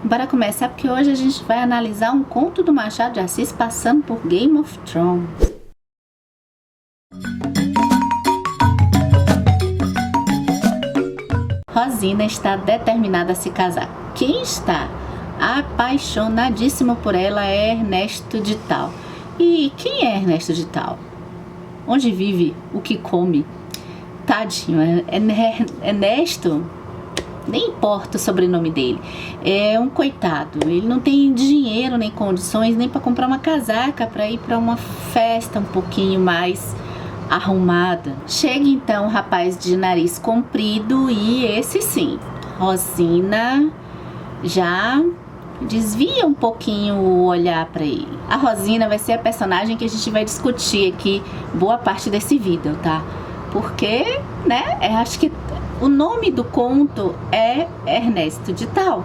Bora começar porque hoje a gente vai analisar um conto do Machado de Assis passando por Game of Thrones. Rosina está determinada a se casar. Quem está apaixonadíssimo por ela é Ernesto de Tal. E quem é Ernesto de Tal? Onde vive? O que come? Tadinho, Ernesto, nem importa o sobrenome dele, é um coitado. Ele não tem dinheiro nem condições nem para comprar uma casaca para ir para uma festa um pouquinho mais arrumada. Chega então o rapaz de nariz comprido e esse sim, Rosina já desvia um pouquinho o olhar para ele. A Rosina vai ser a personagem que a gente vai discutir aqui boa parte desse vídeo, tá? Porque, né, acho que o nome do conto é Ernesto de Tal.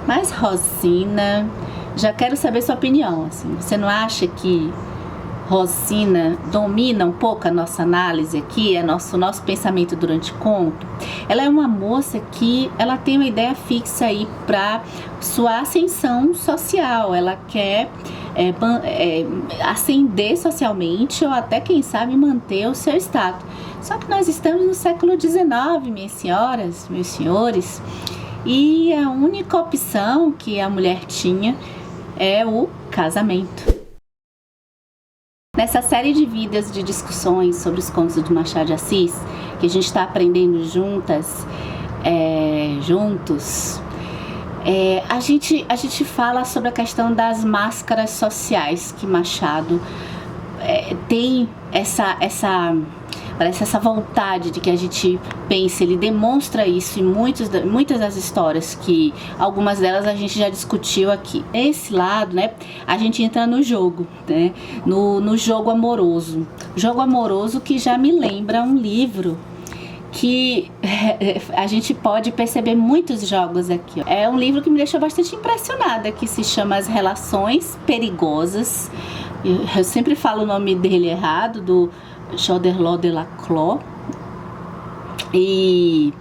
Mas Rosina, já quero saber sua opinião, assim. Você não acha que Rosina domina um pouco a nossa análise aqui, nosso pensamento durante o conto? Ela é uma moça que ela tem uma ideia fixa aí para sua ascensão social. Ela quer ascender socialmente ou até, quem sabe, manter o seu status. Só que nós estamos no século XIX, minhas senhoras, meus senhores, e a única opção que a mulher tinha é o casamento. Nessa série de vídeos de discussões sobre os contos do Machado de Assis, que a gente está aprendendo juntos, a gente fala sobre a questão das máscaras sociais que Machado tem parece essa vontade de que a gente pense. Ele demonstra isso em muitas das histórias, que algumas delas a gente já discutiu aqui. Esse lado, né, a gente entra no jogo, né, no jogo amoroso. Jogo amoroso que já me lembra um livro que a gente pode perceber muitos jogos aqui. É um livro que me deixou bastante impressionada, que se chama As Relações Perigosas. Eu sempre falo o nome dele errado, do Chauderlot de Laclos. E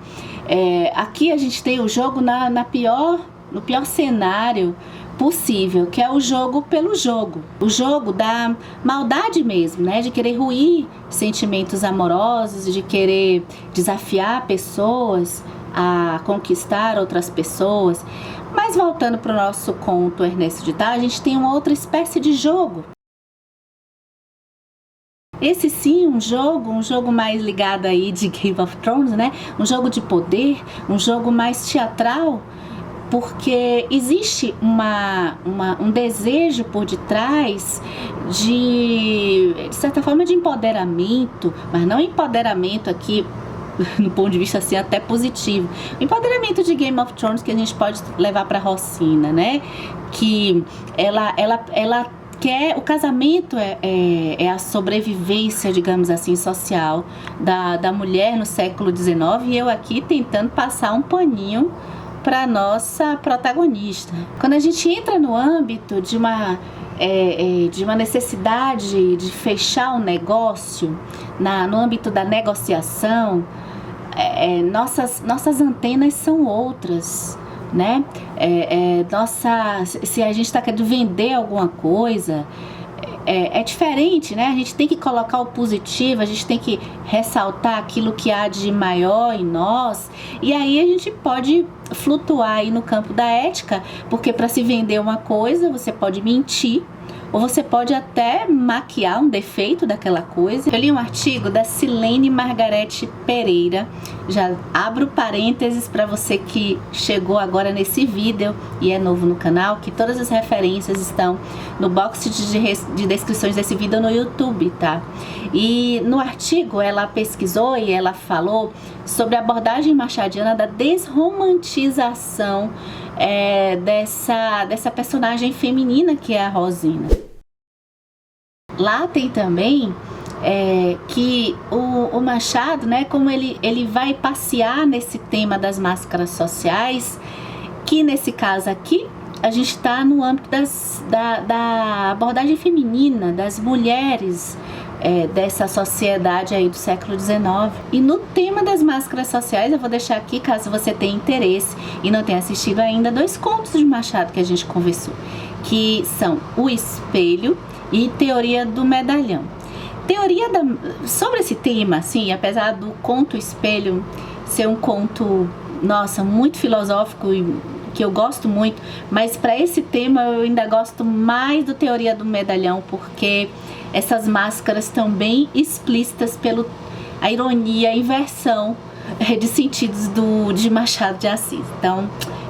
aqui a gente tem o jogo no pior cenário possível, que é o jogo pelo jogo. O jogo da maldade mesmo, né? De querer ruir sentimentos amorosos, de querer desafiar pessoas a conquistar outras pessoas. Mas voltando para o nosso conto Ernesto de Tal, a gente tem uma outra espécie de jogo. Esse sim, um jogo mais ligado aí de Game of Thrones, né? Um jogo de poder, um jogo mais teatral, porque existe um desejo por detrás de certa forma de empoderamento, mas não empoderamento aqui no ponto de vista assim até positivo, empoderamento de Game of Thrones que a gente pode levar para Rosina, né? Que ela o casamento é a sobrevivência, digamos assim, social da mulher no século XIX, e eu aqui tentando passar um paninho para nossa protagonista. Quando a gente entra no âmbito de uma necessidade de fechar um negócio, no âmbito da negociação, nossas antenas são outras, né? Se a gente está querendo vender alguma coisa, é diferente, né? A gente tem que colocar o positivo, a gente tem que ressaltar aquilo que há de maior em nós, e aí a gente pode flutuar aí no campo da ética, porque para se vender uma coisa, você pode mentir, ou você pode até maquiar um defeito daquela coisa. Eu li um artigo da Silene Margarete Pereira, já abro parênteses para você que chegou agora nesse vídeo e é novo no canal, que todas as referências estão no box de descrições desse vídeo no YouTube, tá? E no artigo ela pesquisou e ela falou sobre a abordagem machadiana da desromantização dessa personagem feminina que é a Rosina. Lá tem também que o Machado, né, como ele vai passear nesse tema das máscaras sociais, que nesse caso aqui a gente está no âmbito da abordagem feminina, das mulheres dessa sociedade aí do século XIX. E no tema das máscaras sociais, eu vou deixar aqui, caso você tenha interesse e não tenha assistido ainda, 2 contos de Machado que a gente conversou, que são O Espelho e Teoria do Medalhão. Sobre esse tema, assim, apesar do conto Espelho ser um conto, nossa, muito filosófico e que eu gosto muito, mas para esse tema eu ainda gosto mais do Teoria do Medalhão, porque essas máscaras estão bem explícitas pela a ironia, a inversão de sentidos de Machado de Assis. Então,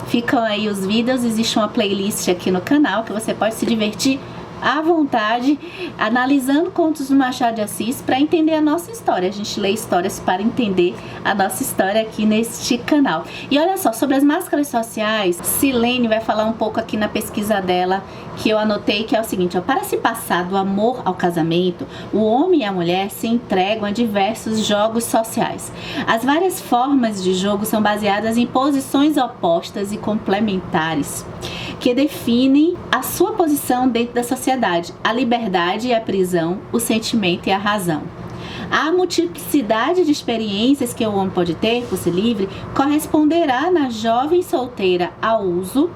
ficam aí os vídeos, existe uma playlist aqui no canal que você pode se divertir à vontade, analisando contos do Machado de Assis para entender a nossa história. A gente lê histórias para entender a nossa história aqui neste canal. E olha só, sobre as máscaras sociais, Silene vai falar um pouco aqui na pesquisa dela, que eu anotei, que é o seguinte, ó: para se passar do amor ao casamento, o homem e a mulher se entregam a diversos jogos sociais. As várias formas de jogo são baseadas em posições opostas e complementares, que definem a sua posição dentro da sociedade: a liberdade e a prisão, o sentimento e a razão. A multiplicidade de experiências que o homem pode ter por ser livre corresponderá na jovem solteira ao uso,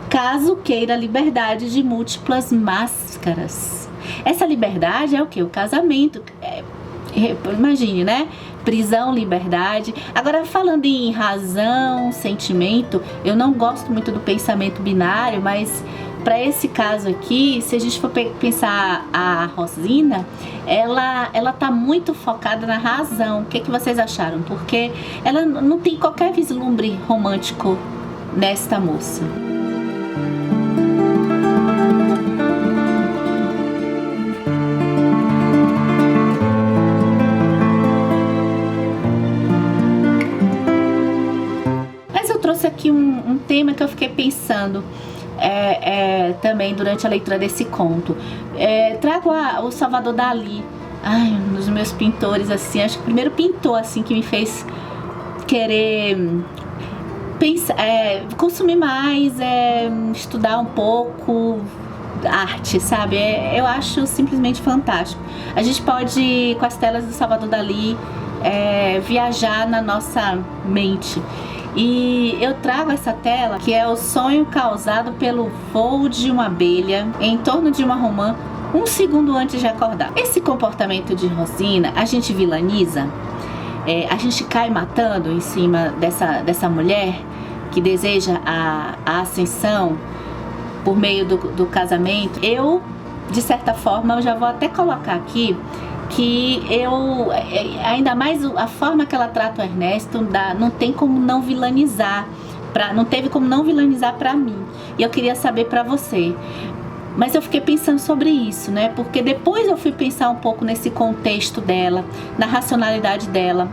caso queira a liberdade de múltiplas máscaras. Essa liberdade é o que? O casamento. Imagine, né? Prisão, liberdade. Agora, falando em razão, sentimento, eu não gosto muito do pensamento binário, mas para esse caso aqui, se a gente for pensar a Rosina, ela tá muito focada na razão. O que vocês acharam? Porque ela não tem qualquer vislumbre romântico nesta moça. Aqui um tema que eu fiquei pensando também durante a leitura desse conto. Trago o Salvador Dalí, um dos meus pintores, assim, acho que o primeiro pintor assim que me fez querer pensar, consumir mais, estudar um pouco arte, sabe? Eu acho simplesmente fantástico. A gente pode, com as telas do Salvador Dalí, viajar na nossa mente. E eu trago essa tela, que é o sonho causado pelo voo de uma abelha em torno de uma romã 1 segundo antes de acordar. Esse comportamento de Rosina, a gente vilaniza, a gente cai matando em cima dessa mulher que deseja a ascensão por meio do casamento. Eu, de certa forma, eu já vou até colocar aqui que eu, ainda mais a forma que ela trata o Ernesto, não tem como não vilanizar, não teve como não vilanizar pra mim. E eu queria saber pra você. Mas eu fiquei pensando sobre isso, né? Porque depois eu fui pensar um pouco nesse contexto dela, na racionalidade dela.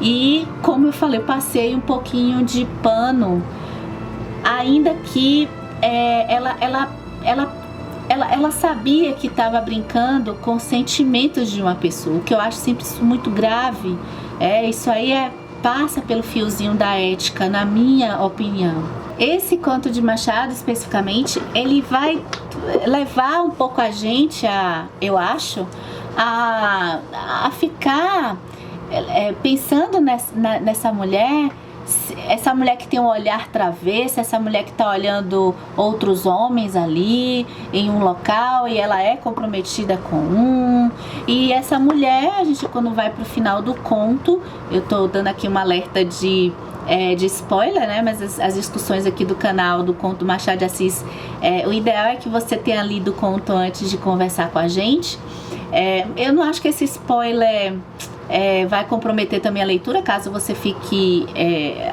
E, como eu falei, eu passei um pouquinho de pano, ainda que ela sabia que estava brincando com sentimentos de uma pessoa, o que eu acho sempre isso muito grave. Isso aí passa pelo fiozinho da ética, na minha opinião. Esse conto de Machado, especificamente, ele vai levar um pouco a gente, eu acho, a ficar pensando nessa mulher, essa mulher que tem um olhar travesso, essa mulher que está olhando outros homens ali em um local e ela é comprometida com um. E essa mulher, a gente, quando vai pro final do conto, eu tô dando aqui um alerta de spoiler, né? Mas as discussões aqui do canal do conto Machado de Assis, o ideal é que você tenha lido o conto antes de conversar com a gente. Eu não acho que esse spoiler vai comprometer também a leitura, caso você fique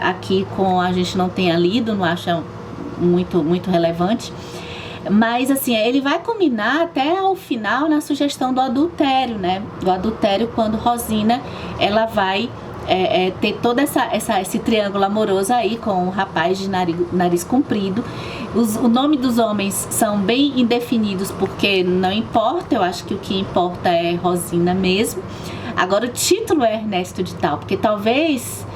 aqui com a gente não tenha lido, não acha muito relevante. Mas assim, ele vai culminar até ao final na sugestão do adultério, né? Do adultério, quando Rosina, ela vai ter todo esse triângulo amoroso aí com o rapaz de nariz comprido. O nome dos homens são bem indefinidos, porque não importa, eu acho que o que importa é Rosina mesmo. Agora o título é Ernesto de Tal, porque talvez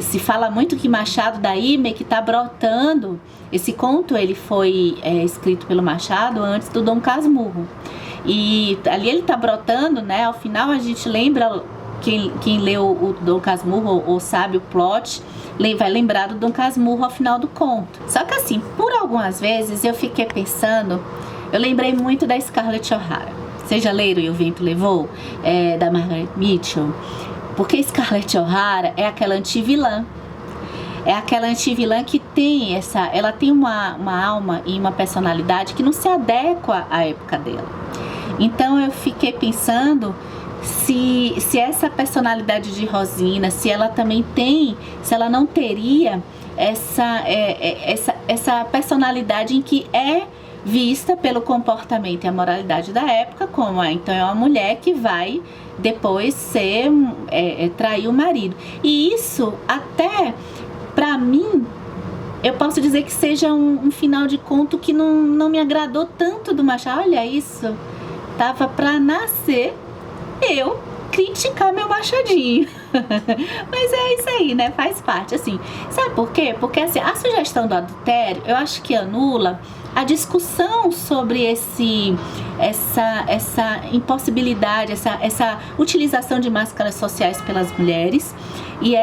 se fala muito que Machado daí meio que tá brotando. Esse conto ele foi escrito pelo Machado antes do Dom Casmurro. E ali ele tá brotando, né? Ao final a gente lembra, quem leu o Dom Casmurro ou sabe o plot, vai lembrar do Dom Casmurro ao final do conto. Só que assim, por algumas vezes eu fiquei pensando, eu lembrei muito da Scarlett O'Hara. Vocês já leram E o Vento Levou? Da Margaret Mitchell? Porque Scarlett O'Hara é aquela anti-vilã. É aquela anti-vilã que tem ela tem uma alma e uma personalidade que não se adequa à época dela. Então eu fiquei pensando se essa personalidade de Rosina, se ela também tem, se ela não teria essa personalidade em que é vista pelo comportamento e a moralidade da época como então é uma mulher que vai depois trair o marido. E isso até pra mim, eu posso dizer que seja um final de conto que não me agradou tanto do Machado. Olha isso, tava pra nascer eu criticar meu Machadinho. Mas é isso aí, né? Faz parte, assim. Sabe por quê? Porque assim, a sugestão do adultério, eu acho que anula a discussão sobre essa impossibilidade, essa utilização de máscaras sociais pelas mulheres e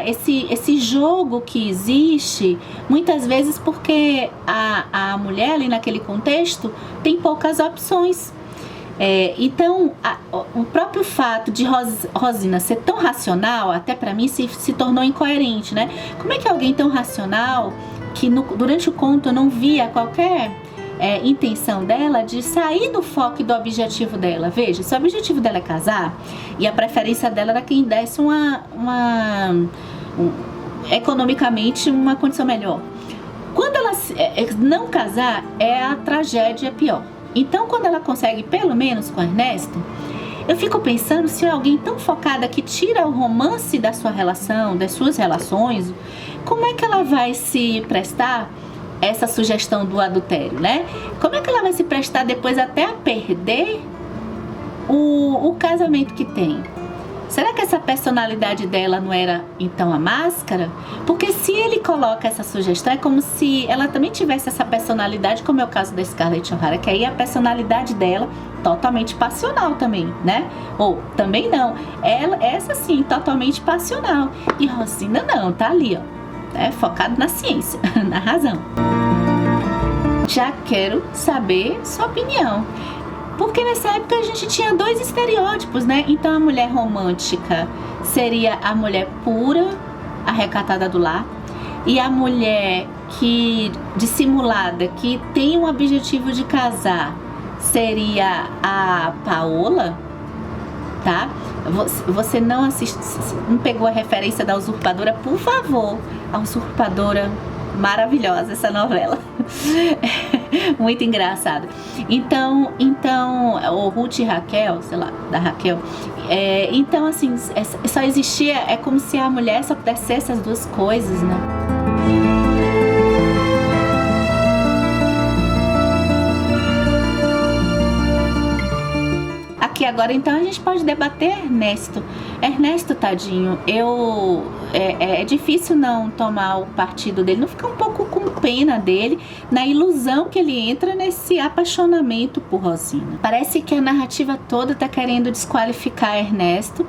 esse jogo que existe muitas vezes porque a mulher ali naquele contexto tem poucas opções. Então o próprio fato de Rosina ser tão racional, até pra mim se tornou incoerente, né? Como é que alguém tão racional que durante o conto eu não via qualquer intenção dela de sair do foco e do objetivo dela? Veja, se o objetivo dela é casar e a preferência dela era quem desse economicamente uma condição melhor, quando ela não casar, a tragédia é pior. Então, quando ela consegue, pelo menos com Ernesto, eu fico pensando se é alguém tão focada que tira o romance da sua relação, das suas relações, como é que ela vai se prestar essa sugestão do adultério, né? Como é que ela vai se prestar depois até a perder o casamento que tem? Será que essa personalidade dela não era, então, a máscara? Porque se ele coloca essa sugestão, é como se ela também tivesse essa personalidade, como é o caso da Scarlett O'Hara, que aí a personalidade dela, totalmente passional também, né? Ou, também não. Essa sim, totalmente passional. E Rosina não, tá ali, ó, focado na ciência, na razão. Já quero saber sua opinião. Porque nessa época a gente tinha dois estereótipos, né? Então a mulher romântica seria a mulher pura, a recatada do lar, e a mulher dissimulada, que tem um objetivo de casar, seria a Paola, tá? Você não pegou a referência da Usurpadora? Por favor, a Usurpadora, maravilhosa essa novela. Muito engraçado. Então o Ruth e Raquel, sei lá, da Raquel, então assim, só existia, é como se a mulher só pudesse ser essas duas coisas, né? Aqui agora, então, a gente pode debater Ernesto, tadinho, é difícil não tomar o partido dele, não ficar um pouco com pena dele, na ilusão que ele entra nesse apaixonamento por Rosina. Parece que a narrativa toda tá querendo desqualificar Ernesto.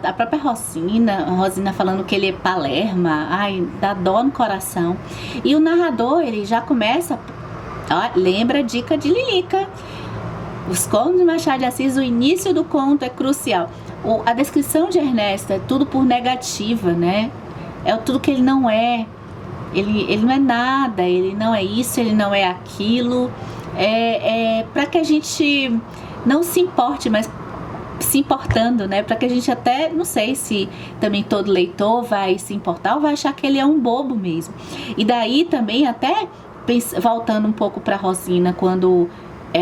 A própria Rosina falando que ele é Palerma, ai, dá dó no coração. E o narrador, ele já começa, lembra a dica de Lilica. Os contos de Machado de Assis, o início do conto é crucial. A descrição de Ernesto é tudo por negativa, né? É tudo que ele não é. Ele não é nada, ele não é isso, ele não é aquilo. Para que a gente não se importe, mas se importando, né? Para que a gente até, não sei se também todo leitor vai se importar ou vai achar que ele é um bobo mesmo. E daí também até, voltando um pouco para Rosina, quando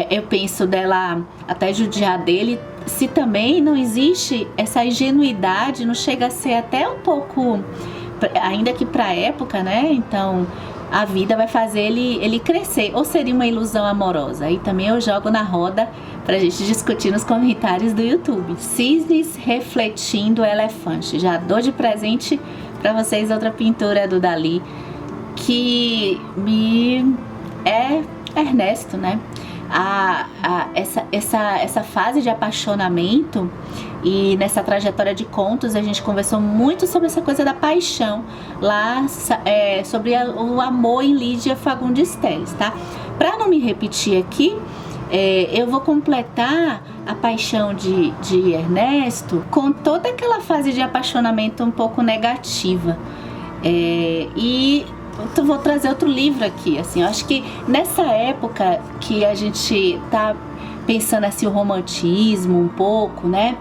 eu penso dela até judiar dele, se também não existe essa ingenuidade, não chega a ser até um pouco, ainda que pra época, né? Então a vida vai fazer ele crescer, ou seria uma ilusão amorosa? Aí também eu jogo na roda pra gente discutir nos comentários do YouTube. Cisnes refletindo elefante. Já dou de presente pra vocês outra pintura do Dalí que é Ernesto, né? essa fase de apaixonamento, e nessa trajetória de contos a gente conversou muito sobre essa coisa da paixão lá, sobre o amor em Lídia Fagundes Telles, tá? Para não me repetir aqui, eu vou completar a paixão de Ernesto com toda aquela fase de apaixonamento um pouco negativa, e eu vou trazer outro livro aqui, assim. Eu acho que nessa época que a gente tá pensando assim, o romantismo um pouco, né?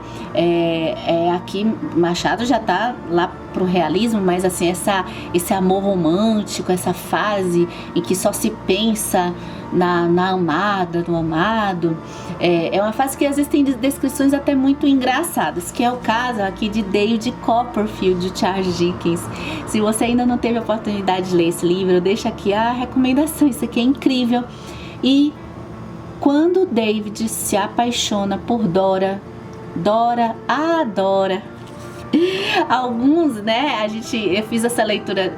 Aqui Machado já tá lá pro realismo, mas assim, esse amor romântico, essa fase em que só se pensa na amada, no amado, é uma fase que às vezes tem descrições até muito engraçadas, que é o caso aqui de David Copperfield, de Charles Dickens. Se você ainda não teve a oportunidade de ler esse livro, eu deixo aqui a recomendação, isso aqui é incrível. E quando David se apaixona por Dora adora. Alguns, né, eu fiz essa leitura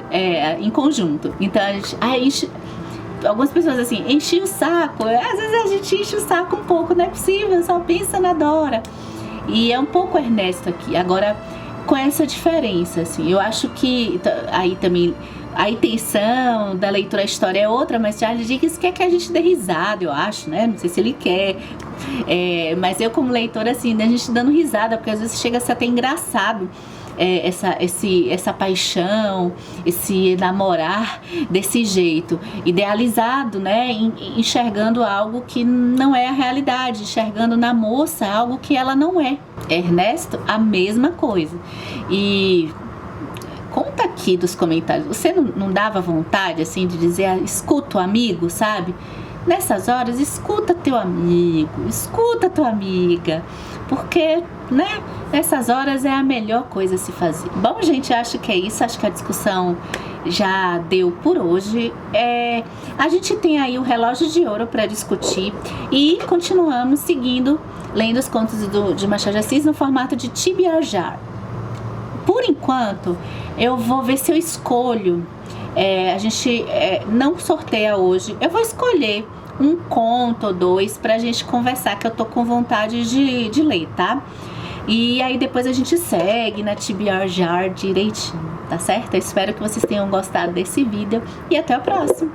em conjunto, então a gente, algumas pessoas assim, enchi o saco, às vezes a gente enche o saco um pouco, não é possível, só pensa na Dora, e é um pouco Ernesto aqui, agora com essa diferença, assim, eu acho que aí também a intenção da leitura, a história é outra, mas Charles Dickens quer que a gente dê risada, eu acho, né? Não sei se ele quer, mas eu como leitora, assim, a gente dando risada, porque às vezes chega a ser até engraçado, essa paixão, esse namorar desse jeito, idealizado, né? Enxergando algo que não é a realidade, enxergando na moça algo que ela não é. Ernesto, a mesma coisa. E conta aqui dos comentários, você não dava vontade, assim, de dizer, escuta o amigo, sabe? Nessas horas, escuta teu amigo, escuta tua amiga, porque, né, nessas horas é a melhor coisa a se fazer. Bom, gente, acho que é isso, acho que a discussão já deu por hoje. A gente tem aí o Relógio de Ouro para discutir e continuamos seguindo, lendo os contos de Machado de Assis no formato de TBR. Por enquanto, eu vou ver se eu escolho, a gente não sorteia hoje, eu vou escolher um conto ou dois pra gente conversar, que eu tô com vontade de ler, tá? E aí depois a gente segue na TBR direitinho, tá certo? Eu espero que vocês tenham gostado desse vídeo e até o próximo!